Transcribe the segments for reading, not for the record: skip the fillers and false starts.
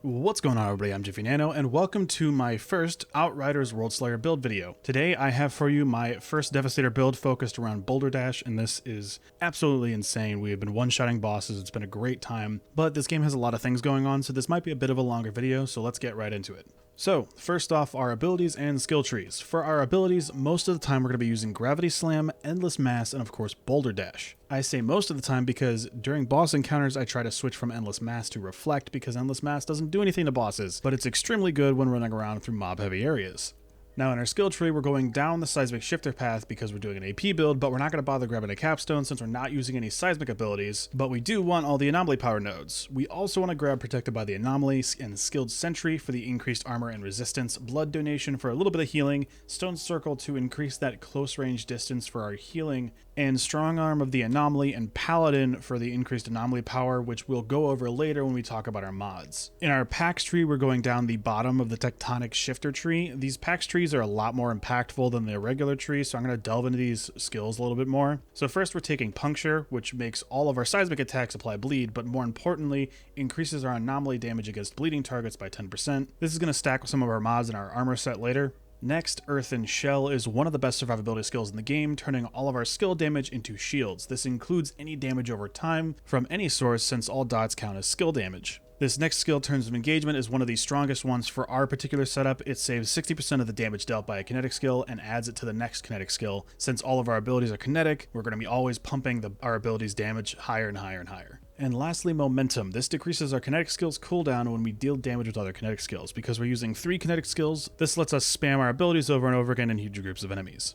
What's going on, everybody? I'm Jiffy Nano, and welcome to my first Outriders Worldslayer build video. Today I have for you my first Devastator build focused around Boulderdash, and this is absolutely insane. We have been one-shotting bosses, it's been a great time, but this game has a lot of things going on, so this might be a bit of a longer video, so let's get right into it. So, first off, our abilities and skill trees. For our abilities, most of the time we're going to be using Gravity Slam, Endless Mass, and of course Boulderdash. I say most of the time because during boss encounters I try to switch from Endless Mass to Reflect because Endless Mass doesn't do anything to bosses, but it's extremely good when running around through mob-heavy areas. Now in our skill tree, we're going down the Seismic Shifter path because we're doing an AP build, but we're not going to bother grabbing a capstone since we're not using any seismic abilities, but we do want all the anomaly power nodes. We also want to grab Protected by the Anomaly and Skilled Sentry for the increased armor and resistance, Blood Donation for a little bit of healing, Stone Circle to increase that close range distance for our healing, and Strong Arm of the Anomaly and Paladin for the increased anomaly power, which we'll go over later when we talk about our mods. In our packs tree, we're going down the bottom of the Tectonic Shifter tree. These packs trees are a lot more impactful than the regular tree, so I'm going to delve into these skills a little bit more. So first we're taking Puncture, which makes all of our seismic attacks apply bleed, but more importantly, increases our anomaly damage against bleeding targets by 10%. This is going to stack with some of our mods in our armor set later. Next, Earthen Shell is one of the best survivability skills in the game, turning all of our skill damage into shields. This includes any damage over time from any source since all dots count as skill damage. This next skill, Terms of Engagement, is one of the strongest ones for our particular setup. It saves 60% of the damage dealt by a kinetic skill and adds it to the next kinetic skill. Since all of our abilities are kinetic, we're going to be always pumping our abilities' damage higher and higher and higher. And lastly, Momentum. This decreases our kinetic skills cooldown when we deal damage with other kinetic skills. Because we're using 3 kinetic skills, this lets us spam our abilities over and over again in huge groups of enemies.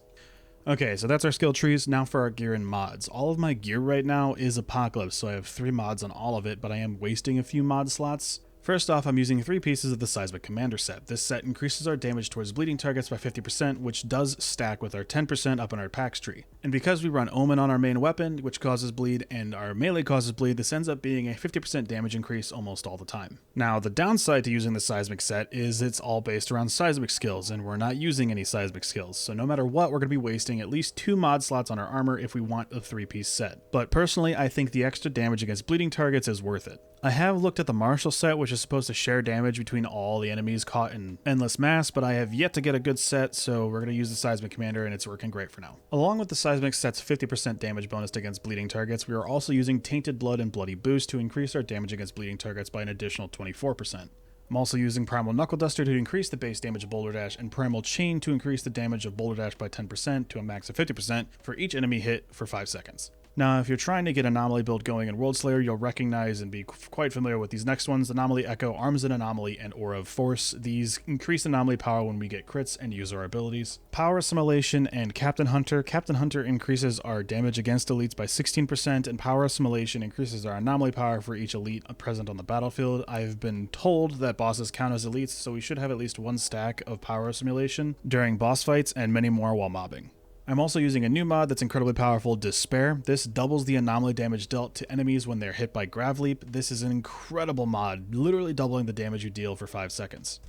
Okay, so that's our skill trees. Now for our gear and mods. All of my gear right now is Apocalypse, so I have 3 mods on all of it, but I am wasting a few mod slots. First off, I'm using 3 pieces of the Seismic Commander set. This set increases our damage towards bleeding targets by 50%, which does stack with our 10% up in our packs tree. And because we run Omen on our main weapon, which causes bleed, and our melee causes bleed, this ends up being a 50% damage increase almost all the time. Now, the downside to using the Seismic set is it's all based around seismic skills, and we're not using any seismic skills, so no matter what, we're going to be wasting at least 2 mod slots on our armor if we want a 3-piece set. But personally, I think the extra damage against bleeding targets is worth it. I have looked at the Martial set, which is supposed to share damage between all the enemies caught in Endless Mass, but I have yet to get a good set, so we're going to use the Seismic Commander, and it's working great for now. Along with the Seismic set's 50% damage bonus against bleeding targets, we are also using Tainted Blood and Bloody Boost to increase our damage against bleeding targets by an additional 24%. I'm also using Primal Knuckle Duster to increase the base damage of Boulderdash, and Primal Chain to increase the damage of Boulderdash by 10% to a max of 50% for each enemy hit for 5 seconds. Now, if you're trying to get Anomaly build going in Worldslayer, you'll recognize and be quite familiar with these next ones: Anomaly Echo, Arms and Anomaly, and Aura of Force. These increase anomaly power when we get crits and use our abilities. Power Assimilation and Captain Hunter. Captain Hunter increases our damage against elites by 16%, and Power Assimilation increases our anomaly power for each elite present on the battlefield. I've been told that bosses count as elites, so we should have at least 1 stack of Power Assimilation during boss fights and many more while mobbing. I'm also using a new mod that's incredibly powerful, Despair. This doubles the anomaly damage dealt to enemies when they're hit by Grav Leap. This is an incredible mod, literally doubling the damage you deal for 5 seconds.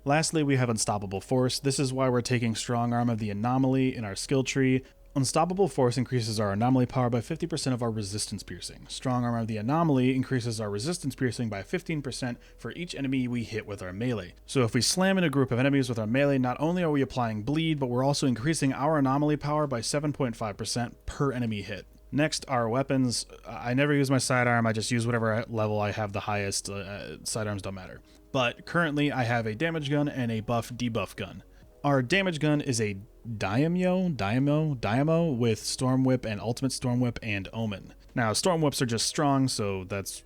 Lastly, we have Unstoppable Force. This is why we're taking Strong Arm of the Anomaly in our skill tree. Unstoppable Force increases our anomaly power by 50% of our resistance piercing. Strong Arm of the Anomaly increases our resistance piercing by 15% for each enemy we hit with our melee. So if we slam in a group of enemies with our melee, not only are we applying bleed, but we're also increasing our anomaly power by 7.5% per enemy hit. Next, our weapons. I never use my sidearm, I just use whatever level I have the highest. Sidearms don't matter. But currently I have a damage gun and a buff debuff gun. Our damage gun is a Dynamo with Storm Whip and Ultimate Storm Whip and Omen. Now, Storm Whips are just strong, so that's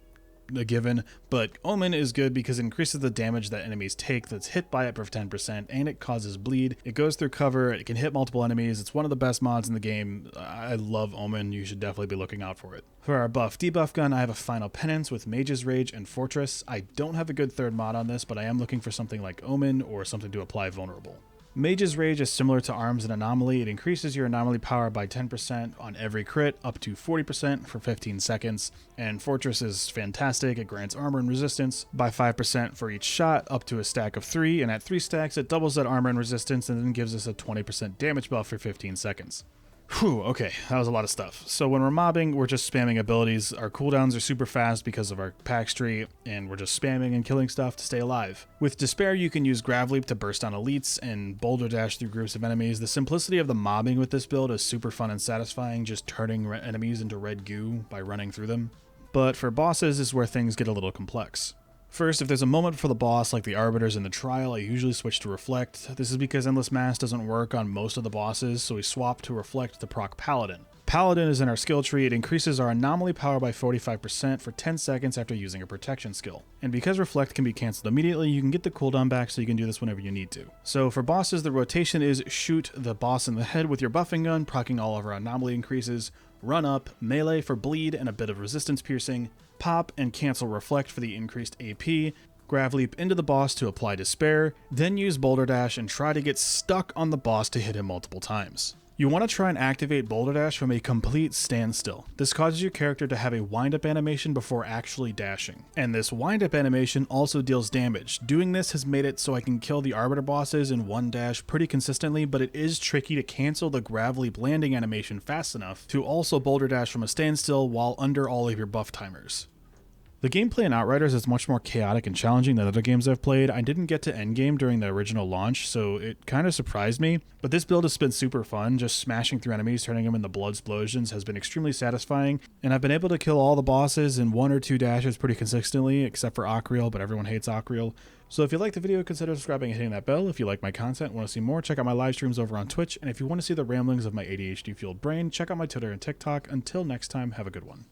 a given, but Omen is good because it increases the damage that enemies take that's hit by it for 10%, and it causes bleed. It goes through cover, it can hit multiple enemies. It's one of the best mods in the game. I love Omen, you should definitely be looking out for it. For our buff debuff gun, I have a Final Penance with Mage's Rage and Fortress. I don't have a good third mod on this, but I am looking for something like Omen or something to apply Vulnerable. Mage's Rage is similar to Arms and Anomaly. It increases your anomaly power by 10% on every crit, up to 40% for 15 seconds. And Fortress is fantastic. It grants armor and resistance by 5% for each shot, up to a stack of 3. And at 3 stacks, it doubles that armor and resistance and then gives us a 20% damage buff for 15 seconds. Whew, okay, that was a lot of stuff. So when we're mobbing, we're just spamming abilities. Our cooldowns are super fast because of our pack tree, and we're just spamming and killing stuff to stay alive. With Despair, you can use Grav Leap to burst down elites and Boulder Dash through groups of enemies. The simplicity of the mobbing with this build is super fun and satisfying, just turning enemies into red goo by running through them. But for bosses is where things get a little complex. First, if there's a moment for the boss like the Arbiters in the Trial, I usually switch to Reflect. This is because Endless Mass doesn't work on most of the bosses, so we swap to Reflect to proc Paladin. Paladin is in our skill tree. It increases our anomaly power by 45% for 10 seconds after using a protection skill. And because Reflect can be cancelled immediately, you can get the cooldown back so you can do this whenever you need to. So for bosses, the rotation is shoot the boss in the head with your buffing gun, proccing all of our anomaly increases, run up, melee for bleed and a bit of resistance piercing, pop and cancel Reflect for the increased AP, Grav Leap into the boss to apply Despair, then use Boulder Dash and try to get stuck on the boss to hit him multiple times. You want to try and activate Boulder Dash from a complete standstill. This causes your character to have a wind-up animation before actually dashing. And this wind-up animation also deals damage. Doing this has made it so I can kill the Arbiter bosses in one dash pretty consistently, but it is tricky to cancel the Grav Leap landing animation fast enough to also Boulder Dash from a standstill while under all of your buff timers. The gameplay in Outriders is much more chaotic and challenging than other games I've played. I didn't get to endgame during the original launch, so it kind of surprised me. But this build has been super fun. Just smashing through enemies, turning them into blood explosions has been extremely satisfying. And I've been able to kill all the bosses in 1 or 2 dashes pretty consistently, except for Ocreal, but everyone hates Ocreal. So if you like the video, consider subscribing and hitting that bell. If you like my content and want to see more, check out my live streams over on Twitch. And if you want to see the ramblings of my ADHD-fueled brain, check out my Twitter and TikTok. Until next time, have a good one.